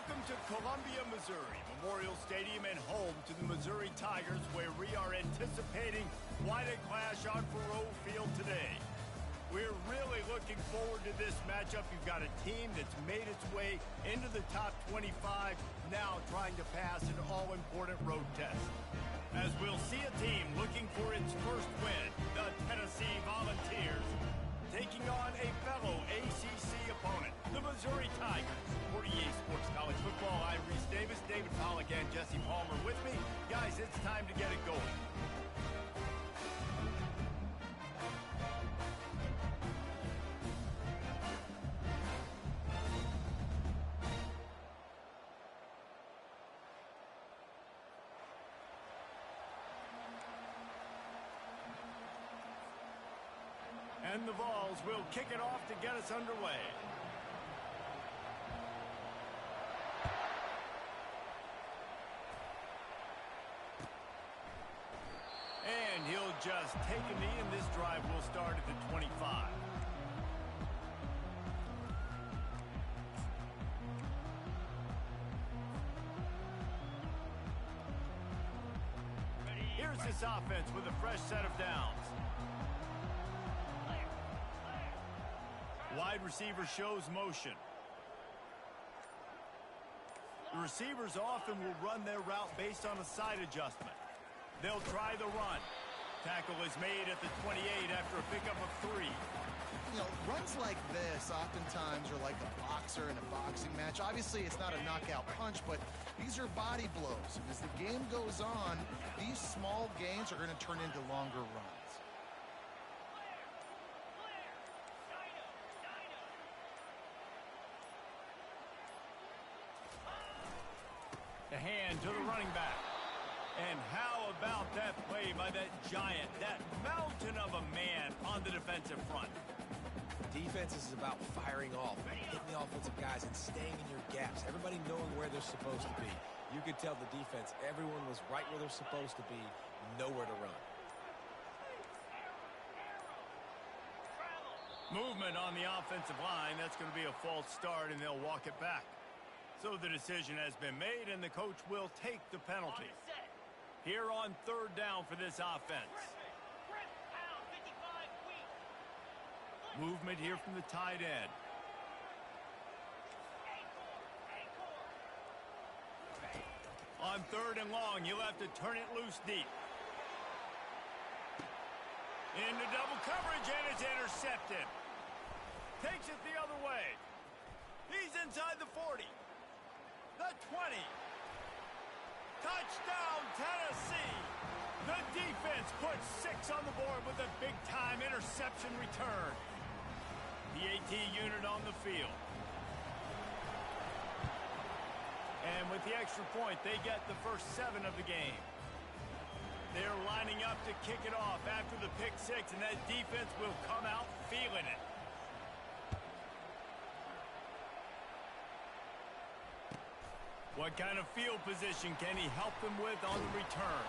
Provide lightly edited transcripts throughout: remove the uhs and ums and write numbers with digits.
Welcome to Columbia, Missouri, Memorial Stadium and home to the Missouri Tigers, where we are anticipating quite a clash on Faroe Field today. We're really looking forward to this matchup. You've got a team that's made its way into the top 25, now trying to pass an all-important road test. As we'll see a team looking for its first win, the Tennessee Volunteers, taking on a fellow ACC opponent, the Missouri Tigers. For EA Sports College Football, I'm Reese Davis, David Pollack, and Jesse Palmer with me. Guys, it's time to get it going. And the Vols will kick it off to get us underway. And he'll just take a knee, and this drive will start at the 25. Here's this offense with a fresh set of downs. Wide receiver shows motion. The receivers often will run their route based on a side adjustment. They'll try the run. Tackle is made at the 28 after a pickup of 3. You know, runs like this oftentimes are like a boxer in a boxing match. Obviously, it's not a knockout punch, but these are body blows. And as the game goes on, these small gains are going to turn into longer runs. The hand to the running back. And how about that play by that giant, that mountain of a man on the defensive front? Defense is about firing off, hitting the offensive guys and staying in your gaps. Everybody knowing where they're supposed to be. You could tell the defense, everyone was right where they're supposed to be, nowhere to run. Movement on the offensive line. That's going to be a false start, and they'll walk it back. So the decision has been made, and the coach will take the penalty. Here on third down for this offense. Movement here from the tight end. On third and long, you'll have to turn it loose deep. Into double coverage, and it's intercepted. Takes it the other way. He's inside the 40. The 20. Touchdown, Tennessee. The defense puts 6 on the board with a big-time interception return. The AT unit on the field. And with the extra point, they get the first 7 of the game. They're lining up to kick it off after the pick 6, and that defense will come out feeling it. What kind of field position can he help them with on the return?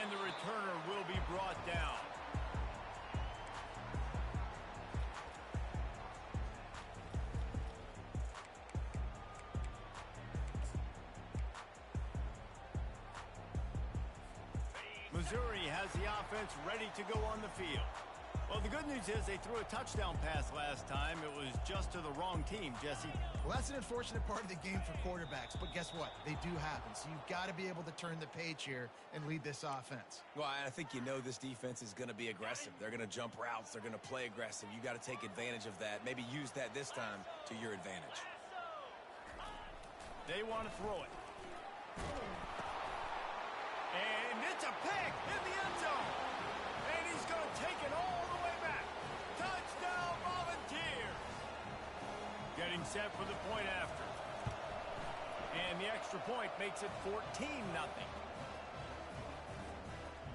And the returner will be brought down. Missouri has the offense ready to go on the field. Well, the good news is they threw a touchdown pass last time. It was just to the wrong team, Jesse. Well, that's an unfortunate part of the game for quarterbacks, but guess what? They do happen, so you've got to be able to turn the page here and lead this offense. Well, I think you know this defense is going to be aggressive. They're going to jump routes. They're going to play aggressive. You got to take advantage of that. Maybe use that this time to your advantage. They want to throw it. And it's a pick in the end zone. And he's going to take it all the way back. Touchdown, Volunteers. Getting set for the point after. And the extra point makes it 14-0.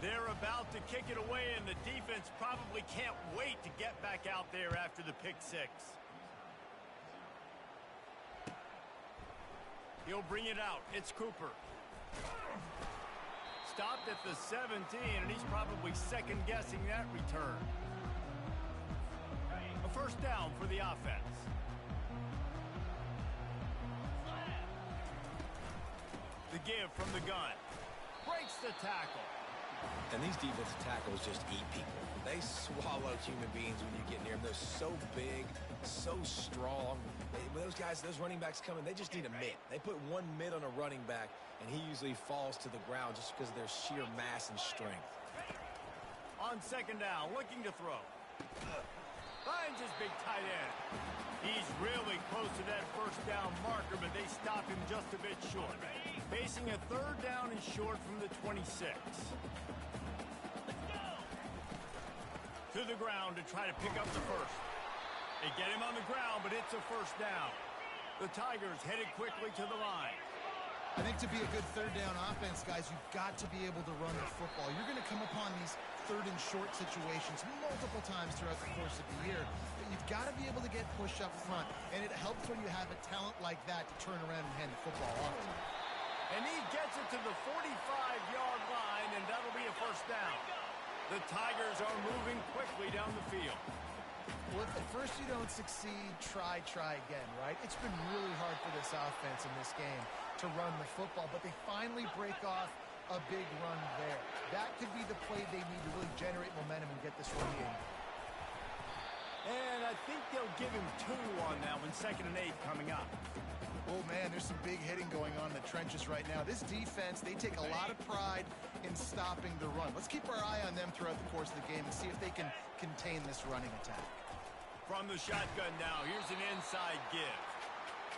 They're about to kick it away, and the defense probably can't wait to get back out there after the pick 6. He'll bring it out. It's Cooper. Stopped at the 17, and he's probably second-guessing that return. A first down for the offense. The give from the gun. Breaks the tackle. And these defensive tackles just eat people. They swallow human beings when you get near them. They're so big, so strong. When those guys, those running backs come in, they just need a mid. They put one mid on a running back, and he usually falls to the ground just because of their sheer mass and strength. On second down, looking to throw. Finds his big tight end. He's really close to that first down marker, but they stop him just a bit short. Facing a third down and short from the 26. To the ground to try to pick up the first. They get him on the ground, but it's a first down. The Tigers headed quickly to the line. I think to be a good third down offense, guys, you've got to be able to run the football. You're going to come upon these third and short situations multiple times throughout the course of the year, but you've got to be able to get push up front, and it helps when you have a talent like that to turn around and hand the football off. And he gets it to the 45-yard line, and that'll be a first down. The Tigers are moving quickly down the field. Well, if at first you don't succeed, try again, right? It's been really hard for this offense in this game to run the football, but they finally break off a big run there. That could be the play they need to really generate momentum and get this run game. And I think they'll give him 2 on that one, 2nd and 8 coming up. Oh, man, there's some big hitting going on in the trenches right now. This defense, they take a lot of pride in stopping the run. Let's keep our eye on them throughout the course of the game and see if they can contain this running attack. From the shotgun now, here's an inside give.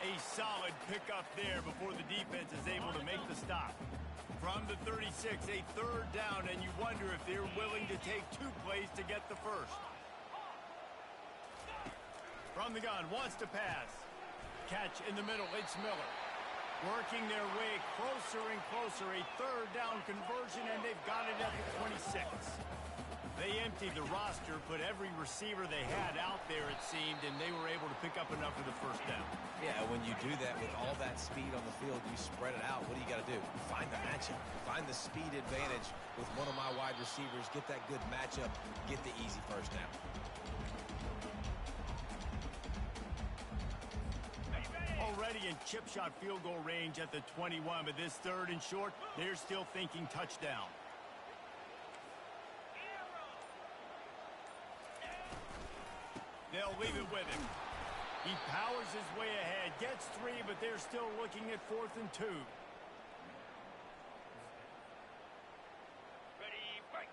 A solid pickup there before the defense is able to make the stop. From the 36, a third down, and you wonder if they're willing to take 2 plays to get the first. From the gun, wants to pass. Catch in the middle, it's Miller. Working their way closer and closer, a third down conversion, and they've got it at the 26. They emptied the roster, put every receiver they had out there, it seemed, and they were able to pick up enough for the first down. Yeah, when you do that with all that speed on the field, you spread it out. What do you got to do? Find the matchup. Find the speed advantage with one of my wide receivers. Get that good matchup. Get the easy first down. Already in chip shot field goal range at the 21, but this third and short, they're still thinking touchdown. They'll leave it with him. He powers his way ahead, gets 3, but they're still looking at 4th and 2. Ready, fight.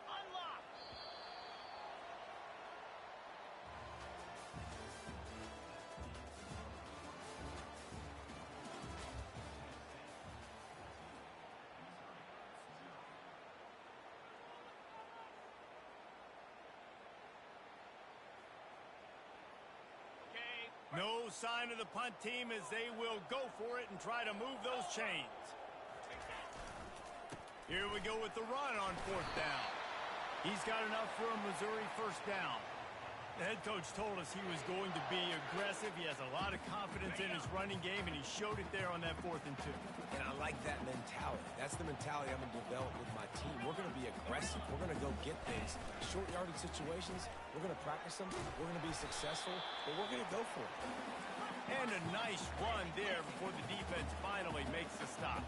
Unlock. No sign of the punt team as they will go for it and try to move those chains. Here we go with the run on 4th down. He's got enough for a Missouri first down. The head coach told us he was going to be aggressive. He has a lot of confidence in his running game, and he showed it there on that 4th and 2. And I like that mentality. That's the mentality I'm going to develop with my team. We're going to be aggressive. We're going to go get things. Short yardage situations, we're going to practice them. We're going to be successful, but we're going to go for it. And a nice run there before the defense finally makes the stop.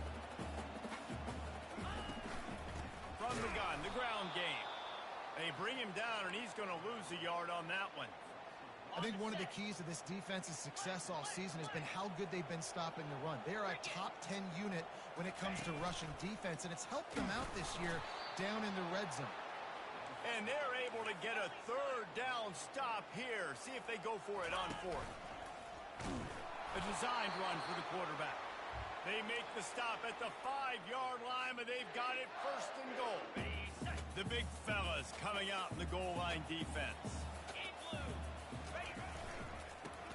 From the gun, the ground game. They bring him down, and he's going to lose a yard on that one. I think one of the keys to this defense's success all season has been how good they've been stopping the run. They are a top 10 unit when it comes to rushing defense, and it's helped them out this year down in the red zone. And they're able to get a third down stop here. See if they go for it on 4th. A designed run for the quarterback. They make the stop at the 5-yard line, but they've got it 1st and goal. The big fellas coming out in the goal line defense.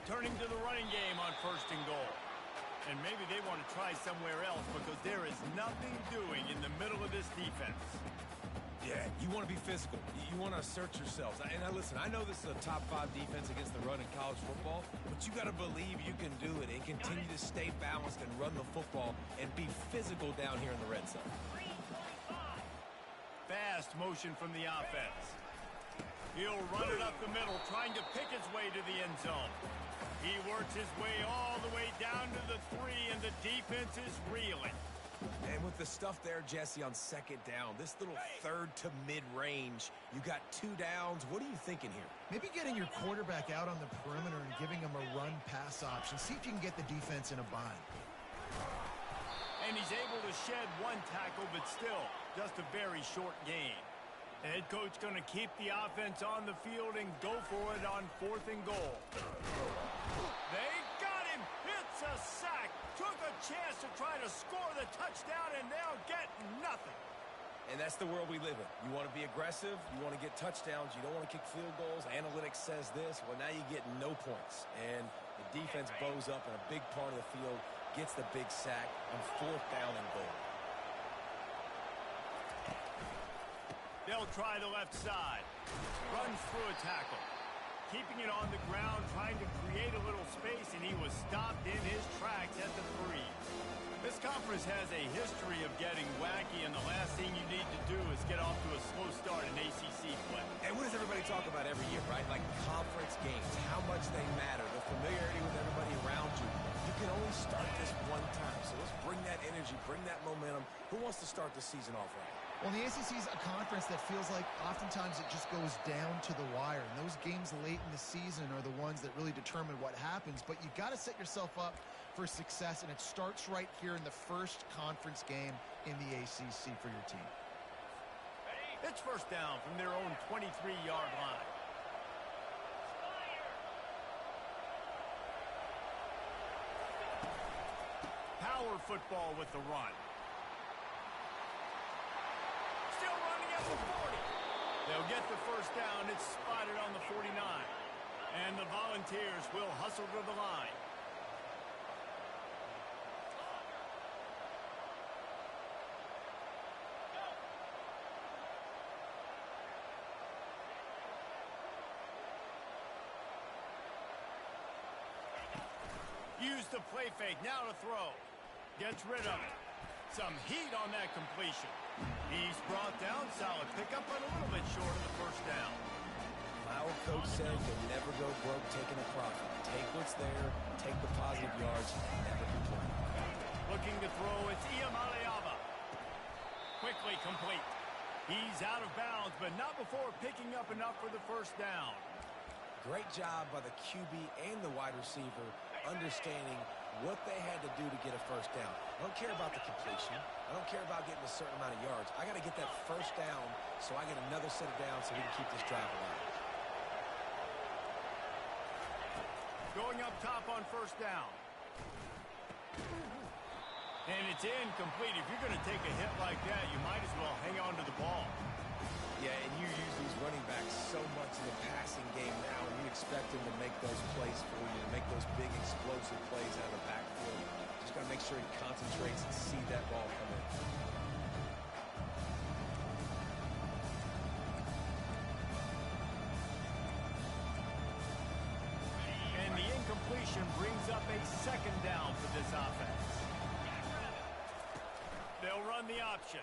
Turning to the running game on 1st and goal. And maybe they want to try somewhere else because there is nothing doing in the middle of this defense. Yeah, you want to be physical. You want to assert yourselves. And now listen, I know this is a top 5 defense against the run in college football, but you got to believe you can do it and continue to stay balanced and run the football and be physical down here in the red zone. Fast motion from the offense. He'll run it up the middle, trying to pick his way to the end zone. He works his way all the way down to the 3, and the defense is reeling. And with the stuff there, Jesse, on second down, this little third to mid-range, you got 2 downs. What are you thinking here? Maybe getting your quarterback out on the perimeter and giving him a run-pass option. See if you can get the defense in a bind. And he's able to shed 1 tackle, but still, just a very short gain. The head coach going to keep the offense on the field and go for it on 4th and goal. They got him. It's a sack. Took a chance to try to score the touchdown and now get nothing. And that's the world we live in. You want to be aggressive. You want to get touchdowns. You don't want to kick field goals. Analytics says this. Well, now you get no points. And the defense bows up in a big part of the field, gets the big sack on 4th down and goal. They'll try the left side. Runs through a tackle. Keeping it on the ground, trying to create a little space, and he was stopped in his tracks at the 3. This conference has a history of getting wacky, and the last thing you need to do is get off to a slow start in ACC play. And what does everybody talk about every year, right? Like conference games, how much they matter, the familiarity with everybody around you. You can only start this one time, so let's bring that energy, bring that momentum. Who wants to start the season off right? Well, the ACC is a conference that feels like oftentimes it just goes down to the wire. And those games late in the season are the ones that really determine what happens. But you got to set yourself up for success, and it starts right here in the first conference game in the ACC for your team. It's first down from their own 23-yard line. Power football with the run. Still running at the 40. They'll get the first down. It's spotted on the 49. And the Volunteers will hustle to the line. Use the play fake, now to throw. Gets rid of it. Some heat on that completion. He's brought down, solid pickup, but a little bit short of the first down. Our coach said you'll never go broke taking a profit. Take what's there, take the positive yards, never complain. Looking to throw, it's Iamaleava. Quickly complete. He's out of bounds, but not before picking up enough for the first down. Great job by the QB and the wide receiver understanding what they had to do to get a first down. I don't care about the completion. I don't care about getting a certain amount of yards. I got to get that first down so I get another set of downs so we can keep this drive alive. Going up top on first down. And it's incomplete. If you're going to take a hit like that, you might as well hang on to the ball. Yeah, and you use these running backs so much in the passing game now, and you expect them to make those plays for you, to make those big explosive plays out of the backfield. Just got to make sure he concentrates and see that ball come in. And the incompletion brings up a second down for this offense. They'll run the option.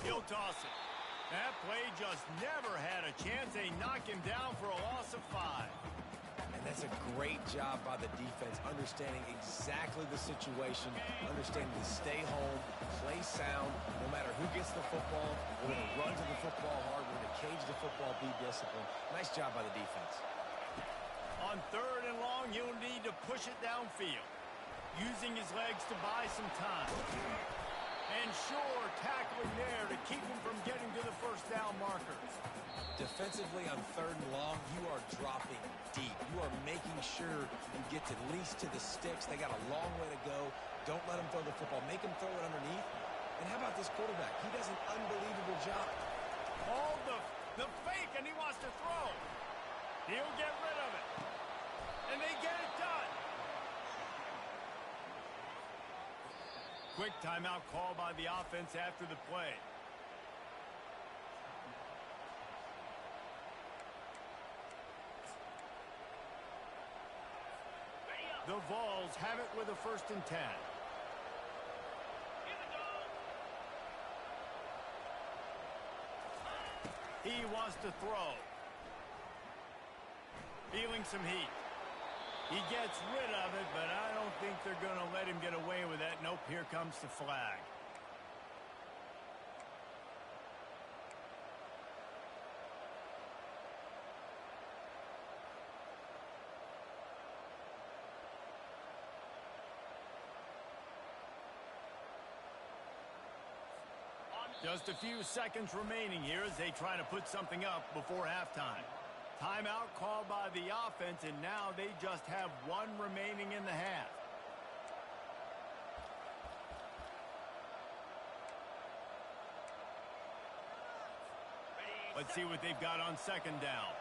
He'll toss it. That play just never had a chance. They knock him down for a loss of 5. And that's a great job by the defense, understanding exactly the situation, understanding to stay home, play sound, no matter who gets the football. We're going to run to the football hard. We're going to cage the football, be disciplined. Nice job by the defense. On 3rd and long, he'll need to push it downfield, using his legs to buy some time. And sure, tackling there to keep him from getting to the first down marker. Defensively on 3rd and long, you are dropping deep. You are making sure you get at least to the sticks. They got a long way to go. Don't let them throw the football. Make them throw it underneath. And how about this quarterback? He does an unbelievable job. Hold the fake, and he wants to throw. He'll get rid of it. And they get it done. Quick timeout call by the offense after the play. The Vols have it with a 1st and 10. He wants to throw. Feeling some heat. He gets rid of it, but I don't think they're going to let him get away with that. Nope, here comes the flag. Just a few seconds remaining here as they try to put something up before halftime. Timeout called by the offense, and now they just have one remaining in the half. Let's see what they've got on second down.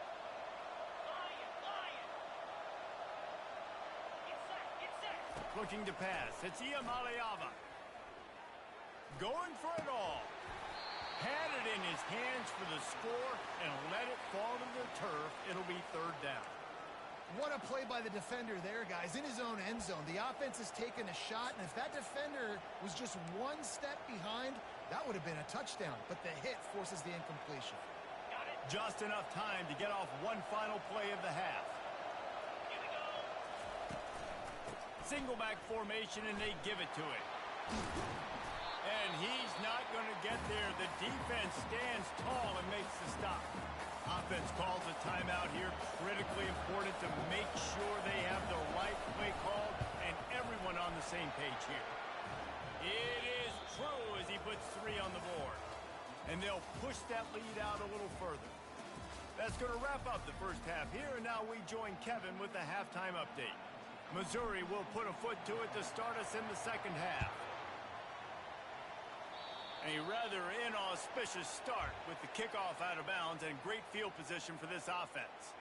Looking to pass. It's Iamaleava. Going for it all. Had it in his hands for the score and let it fall to the turf. It'll be third down. What a play by the defender there, guys. In his own end zone, the offense has taken a shot, and if that defender was just one step behind, that would have been a touchdown. But the hit forces the incompletion. Just enough time to get off one final play of the half. Here we go. Single back formation, and they give it to him. And he's not going to get there. The defense stands tall and makes the stop. Offense calls a timeout here. Critically important to make sure they have the right play called and everyone on the same page here. It is true as he puts 3 on the board. And they'll push that lead out a little further. That's going to wrap up the first half here, and now we join Kevin with the halftime update. Missouri will put a foot to it to start us in the second half. A rather inauspicious start with the kickoff out of bounds and great field position for this offense.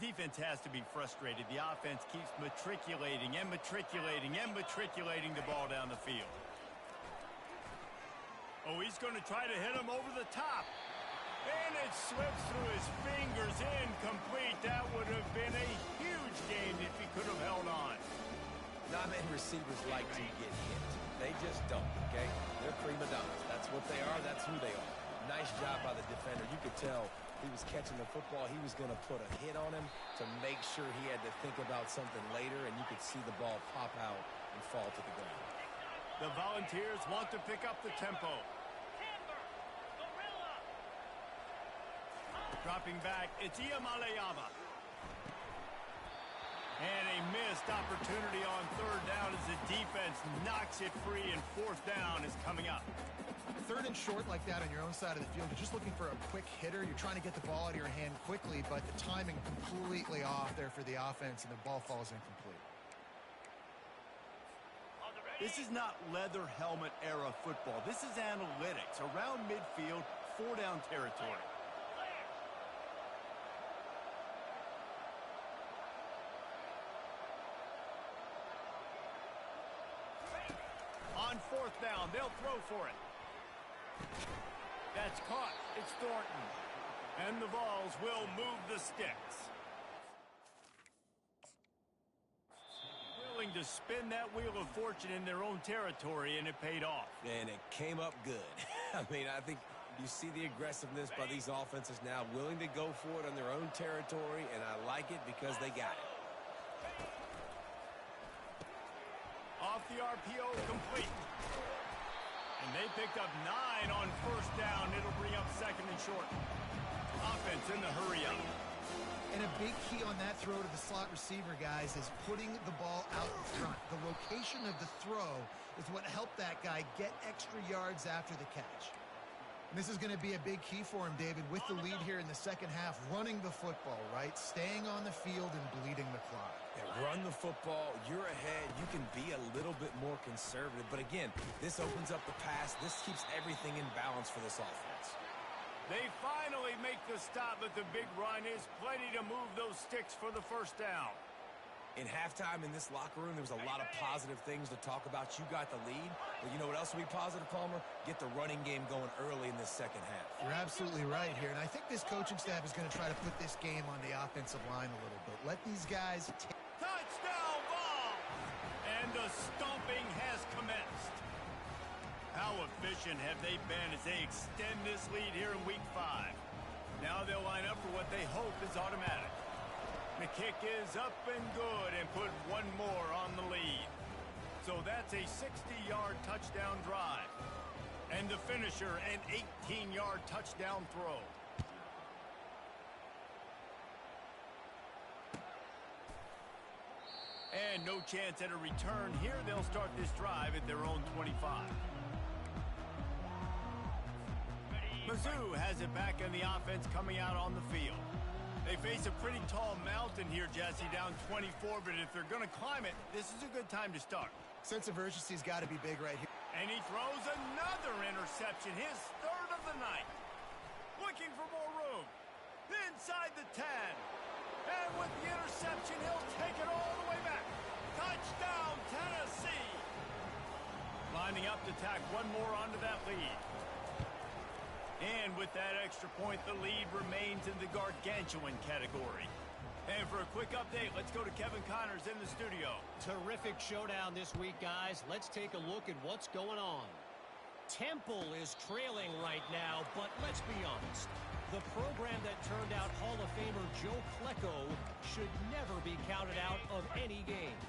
Defense has to be frustrated. The offense keeps matriculating and matriculating and matriculating the ball down the field. Oh, he's going to try to hit him over the top. And it slips through his fingers, incomplete. That would have been a huge gain if he could have held on. Not many receivers like to get hit. They just don't, okay? They're prima donnas. That's what they are. That's who they are. Nice job by the defender. You could tell he was catching the football. He was going to put a hit on him to make sure he had to think about something later, and you could see the ball pop out and fall to the ground. The Volunteers want to pick up the tempo. Dropping back, it's Iamaleava. And a missed opportunity on third down as the defense knocks it free, and fourth down is coming up. Third and short like that on your own side of the field, you're just looking for a quick hitter. You're trying to get the ball out of your hand quickly, but the timing completely off there for the offense, and the ball falls incomplete. This is not leather helmet era football. This is analytics. Around midfield, 4-down territory. On fourth down, they'll throw for it. That's caught. It's Thornton. And the Vols will move the sticks. Willing to spin that wheel of fortune in their own territory, and it paid off. And it came up good. I mean, I think you see the aggressiveness by these offenses now, willing to go for it on their own territory, and I like it because they got it. Off the RPO, complete. And they picked up 9 on first down. It'll bring up second and short. Offense in the hurry up. And a big key on that throw to the slot receiver, guys, is putting the ball out in front. The location of the throw is what helped that guy get extra yards after the catch. And this is going to be a big key for him, David, with the lead here in the second half, running the football, right? Staying on the field and bleeding the clock. Yeah, run the football. You're ahead. You can be a little bit more conservative. But again, this opens up the pass. This keeps everything in balance for this offense. They finally make the stop, but the big run is plenty to move those sticks for the first down. In halftime in this locker room, there was a lot of positive things to talk about. You got the lead, but you know what else will be positive, Palmer? Get the running game going early in this second half. You're absolutely right here, and I think this coaching staff is going to try to put this game on the offensive line a little bit. Let these guys take... Touchdown ball! And the stomping has commenced. How efficient have they been as they extend this lead here in Week 5? Now they'll line up for what they hope is automatic. The kick is up and good and put one more on the lead. So that's a 60-yard touchdown drive. And the finisher, an 18-yard touchdown throw. And no chance at a return here. They'll start this drive at their own 25. Mizzou has it back in the offense coming out on the field. They face a pretty tall mountain here, Jesse, down 24, but if they're going to climb it, this is a good time to start. Sense of urgency's got to be big right here. And he throws another interception, his third of the night. Looking for more room. Inside the 10. And with the interception, he'll take it all the way back. Touchdown, Tennessee. Lining up to tack one more onto that lead. And with that extra point, the lead remains in the gargantuan category. And for a quick update, let's go to Kevin Connors in the studio. Terrific showdown this week, guys. Let's take a look at what's going on. Temple is trailing right now, but let's be honest. The program that turned out Hall of Famer Joe Klecko should never be counted out of any game.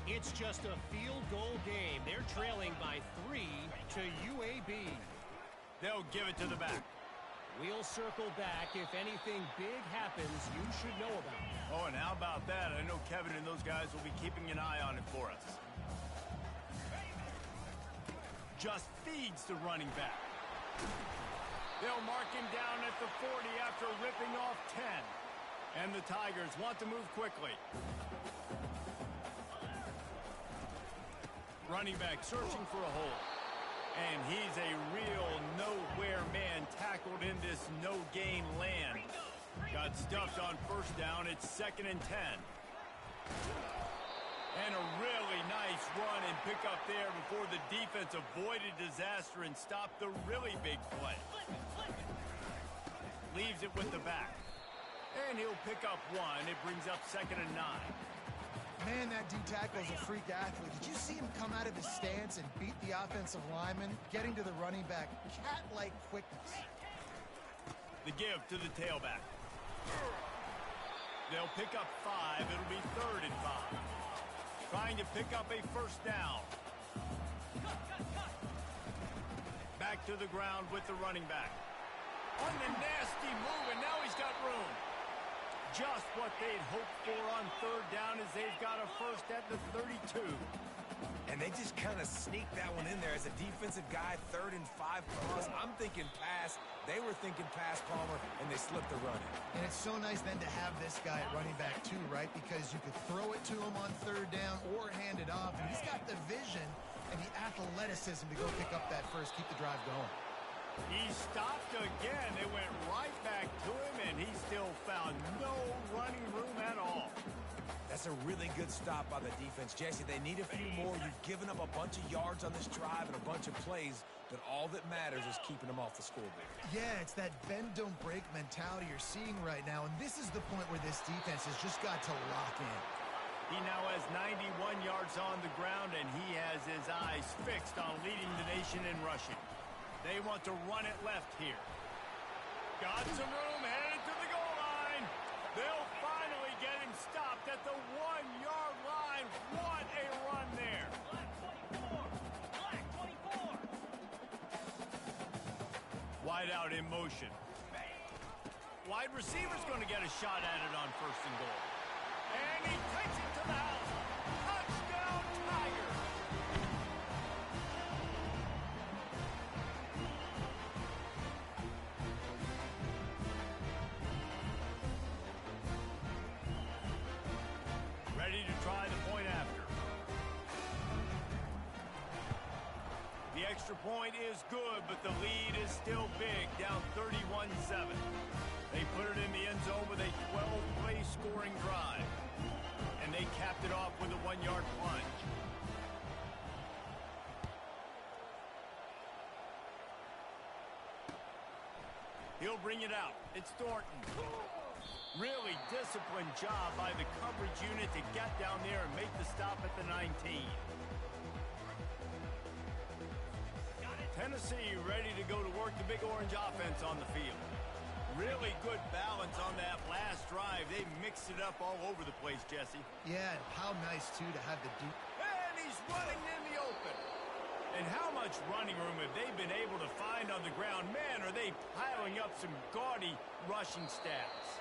It's just a field goal game. They're trailing by 3 to UAB. They'll give it to the back. We'll circle back. If anything big happens, you should know about it. Oh, and how about that? I know Kevin and those guys will be keeping an eye on it for us. Just feeds the running back. They'll mark him down at the 40 after ripping off 10. And the Tigers want to move quickly. Running back searching for a hole. And he's a real nowhere man tackled in this no-gain land. Got stuffed on first down. It's 2nd and 10. And a really nice run and pick up there before the defense avoided disaster and stopped the really big play. Leaves it with the back. And he'll pick up one. It brings up 2nd and 9. Man, that D-tackle is a freak athlete. Did you see him come out of his stance and beat the offensive lineman, getting to the running back? Cat-like quickness. The give to the tailback. They'll pick up 5. It'll be 3rd and 5. Trying to pick up a first down. Back to the ground with the running back. On the nasty move, and now he's got room. Just what they'd hoped for on 3rd down as they've got a first at the 32. And they just kind of sneaked that one in there as a defensive guy, 3rd and 5 plus. I'm thinking pass. They were thinking pass, Palmer, and they slipped the run in. And it's so nice then to have this guy at running back too, right? Because you could throw it to him on 3rd down or hand it off. And he's got the vision and the athleticism to go pick up that first, keep the drive going. He stopped again. They went right back to him, and he still found no running room at all. That's a really good stop by the defense. Jesse, they need a few more. You've given up a bunch of yards on this drive and a bunch of plays, but all that matters is keeping them off the scoreboard. Yeah, it's that bend, don't break mentality you're seeing right now, and this is the point where this defense has just got to lock in. He now has 91 yards on the ground, and he has his eyes fixed on leading the nation in rushing. They want to run it left here. Got some room, headed to the goal line. They'll finally get him stopped at the 1-yard line. What a run there. Black 24. Wide out in motion. Wide receiver's going to get a shot at it on 1st and goal. And he takes it to the house. Touchdown, Tigers. Ready to try the point after. The extra point is good, but the lead is still big, down 31-7. They put it in the end zone with a 12-play scoring drive. And they capped it off with a 1-yard plunge. He'll bring it out. It's Thornton. Really disciplined job by the coverage unit to get down there and make the stop at the 19. Tennessee ready to go to work the Big Orange offense on the field. Really good balance on that last drive. They mixed it up all over the place, Jesse. Yeah, how nice, too, to have the deep. And he's running in the open. And how much running room have they been able to find on the ground? Man, are they piling up some gaudy rushing stats.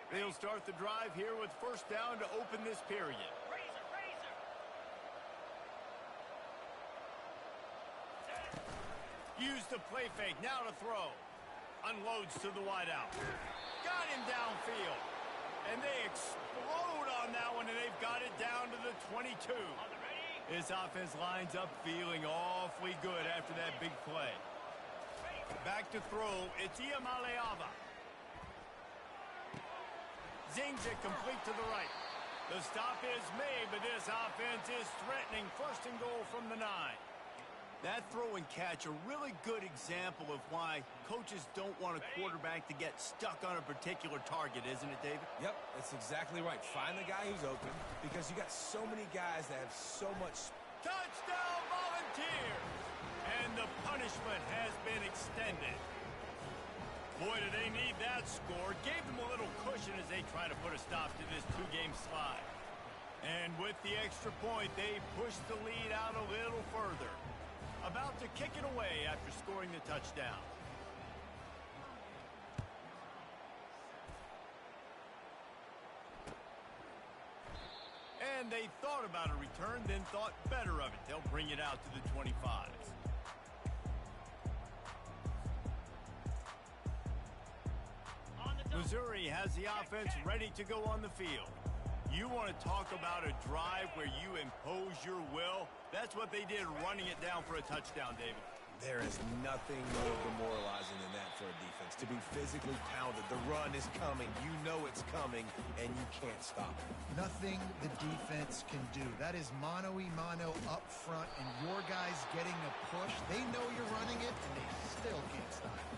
They'll start the drive here with first down to open this period. Use the play fake, now to throw. Unloads to the wideout. Got him downfield. And they explode on that one, and they've got it down to the 22. This offense lines up feeling awfully good after that big play. Back to throw, it's Iamaleava. Zings it complete to the right. The stop is made, but this offense is threatening. First and goal from the 9. That throw and catch, a really good example of why coaches don't want a quarterback to get stuck on a particular target, isn't it, David? Yep, that's exactly right. Find the guy who's open because you got so many guys that have so much. Touchdown, Volunteers! And the punishment has been extended. Boy, do they need that score. Gave them a little cushion as they try to put a stop to this two-game slide. And with the extra point, they push the lead out a little further. About to kick it away after scoring the touchdown. And they thought about a return, then thought better of it. They'll bring it out to the 25. Missouri has the offense ready to go on the field. You want to talk about a drive where you impose your will? That's what they did, running it down for a touchdown, David. There is nothing more demoralizing than that for a defense. To be physically pounded, the run is coming, you know it's coming, and you can't stop it. Nothing the defense can do. That is mano-a-mano up front, and your guys getting a push. They know you're running it, and they still can't stop it.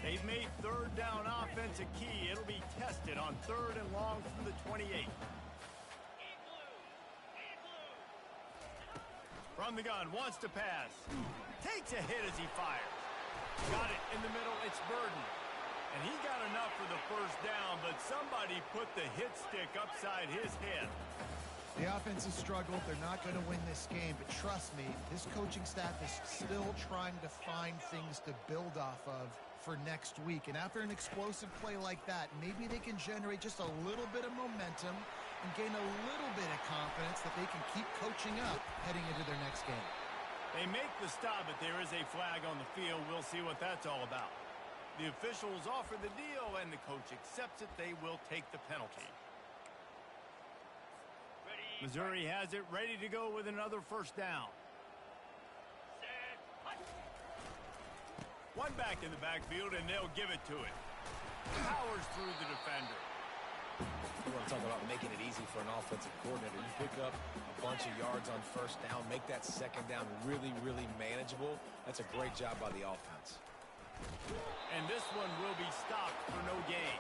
They've made third down offense a key. It'll be tested on third and long from the 28. From the gun, wants to pass. Takes a hit as he fires. Got it in the middle, it's Burden. And he got enough for the first down, but somebody put the hit stick upside his head. The offense has struggled. They're not going to win this game, but trust me, this coaching staff is still trying to find things to build off of for next week. And after an explosive play like that, maybe they can generate just a little bit of momentum and gain a little bit of confidence that they can keep coaching up heading into their next game. They make the stop, but there is a flag on the field. We'll see what that's all about. The officials offer the deal, and the coach accepts it. They will take the penalty. Missouri has it ready to go with another first down. One back in the backfield, and they'll give it to it. Powers through the defender. You want to talk about making it easy for an offensive coordinator. You pick up a bunch of yards on first down, make that second down really, really manageable. That's a great job by the offense. And this one will be stopped for no gain.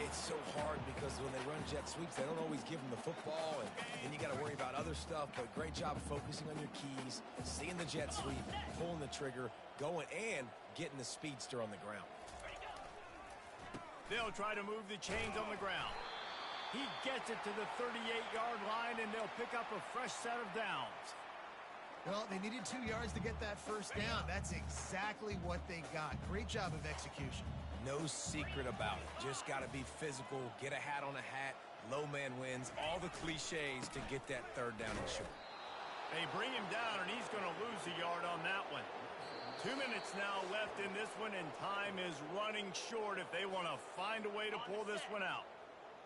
It's so hard because when they run jet sweeps, they don't always give them the football, and then you got to worry about other stuff. But great job focusing on your keys, seeing the jet sweep, pulling the trigger, going, and getting the speedster on the ground. They'll try to move the chains on the ground. He gets it to the 38-yard line, and they'll pick up a fresh set of downs. Well, they needed 2 yards to get that first down. That's exactly what they got. Great job of execution. No secret about it. Just got to be physical, get a hat on a hat, low man wins, all the cliches to get that third down and short. They bring him down, and he's going to lose a yard on that one. 2 minutes now left in this one, and time is running short if they want to find a way to pull this one out.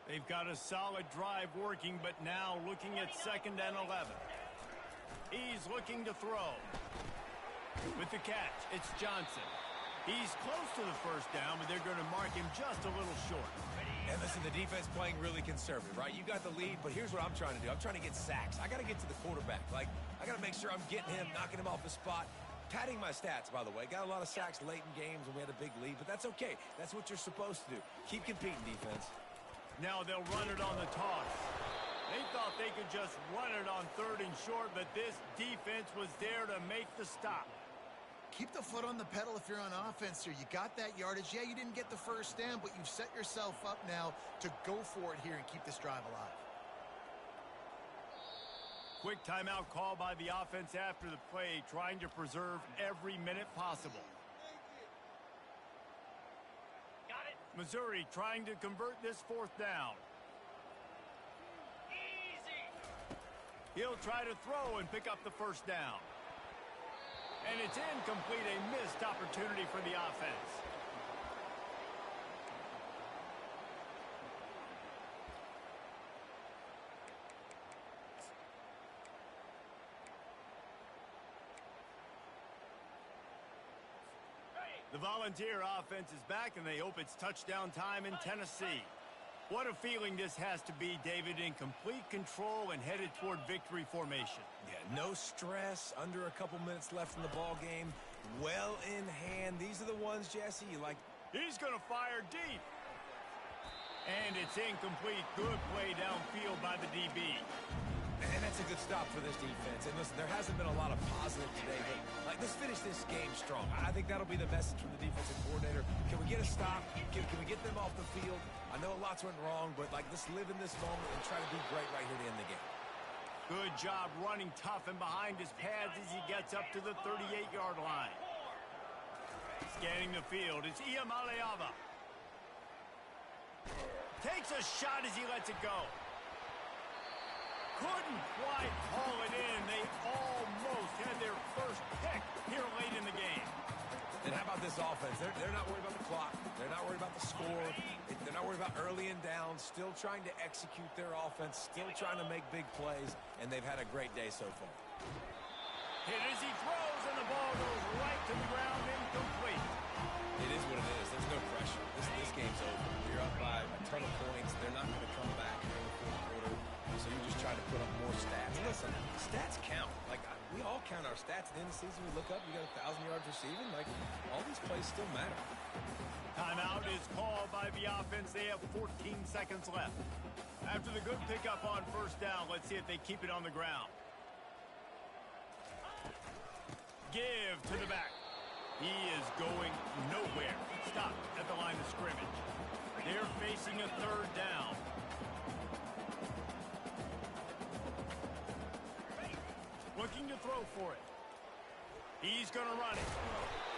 They've got a solid drive working, but now looking at 2nd and 11. He's looking to throw. With the catch, it's Johnson. He's close to the first down, but they're going to mark him just a little short. And listen, the defense playing really conservative, right? You got the lead, but here's what I'm trying to do. I'm trying to get sacks. I got to get to the quarterback. Like, I got to make sure I'm getting him, knocking him off the spot. Padding my stats, by the way. Got a lot of sacks late in games when we had a big lead, but that's okay. That's what you're supposed to do. Keep competing, defense. Now they'll run it on the toss. They thought they could just run it on 3rd and short, but this defense was there to make the stop. Keep the foot on the pedal if you're on offense here. You got that yardage. Yeah, you didn't get the first down, but you've set yourself up now to go for it here and keep this drive alive. Quick timeout call by the offense after the play, trying to preserve every minute possible. Got it. Missouri trying to convert this 4th down. Easy. He'll try to throw and pick up the first down. And it's incomplete, a missed opportunity for the offense. The Volunteer offense is back, and they hope it's touchdown time in Tennessee. What a feeling this has to be, David, in complete control and headed toward victory formation. Yeah, no stress, under a couple minutes left in the ball game, well in hand. These are the ones, Jesse, you like. He's going to fire deep. And it's incomplete. Good play downfield by the DB. And that's a good stop for this defense. And listen, there hasn't been a lot of positive today, but like, let's finish this game strong. I think that'll be the message from the defensive coordinator. Can we get a stop? Can we get them off the field? I know lots went wrong, but like, let's live in this moment and try to be great right here to end the game. Good job running tough and behind his pads as he gets up to the 38-yard line. Scanning the field, it's Iamaleava. Takes a shot as he lets it go. Couldn't quite haul it in. They almost had their first pick here late in the game. And how about this offense? They're not worried about the clock. They're not worried about the score. They're not worried about early and down. Still trying to execute their offense. Still trying to make big plays. And they've had a great day so far. Hit as he throws, and the ball goes right to the ground, incomplete. It is what it is. There's no pressure. This game's over. You're up by a ton of points. They're not going to come back here in the 4th quarter. So you just try to put up more stats. Listen, stats count. Like, we all count our stats. At the end of the season, we look up, you got 1,000 yards receiving. Like, all these plays still matter. Timeout is called by the offense. They have 14 seconds left. After the good pickup on first down, let's see if they keep it on the ground. Give to the back. He is going nowhere. Stop at the line of scrimmage. They're facing a 3rd down. Looking to throw for it. He's going to run it.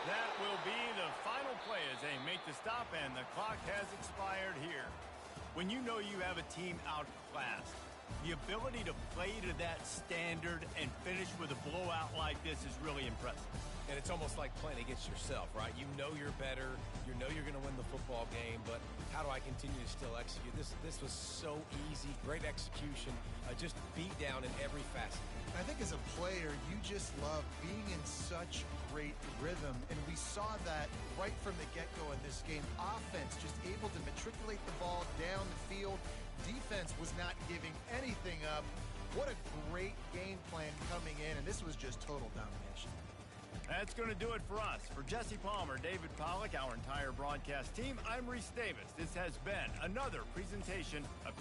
That will be the final play as they make the stop, and the clock has expired here. When you know you have a team outclassed, the ability to play to that standard and finish with a blowout like this is really impressive. And it's almost like playing against yourself, right? You know you're better. You know you're going to win the football game, but how do I continue to still execute? This was so easy. Great execution. Just beat down in every facet. I think as a player, you just love being in such great rhythm, and we saw that right from the get-go in this game. Offense just able to matriculate the ball down the field. Defense was not giving anything up. What a great game plan coming in, and this was just total domination. That's going to do it for us. For Jesse Palmer, David Pollack, our entire broadcast team, I'm Reese Davis. This has been another presentation of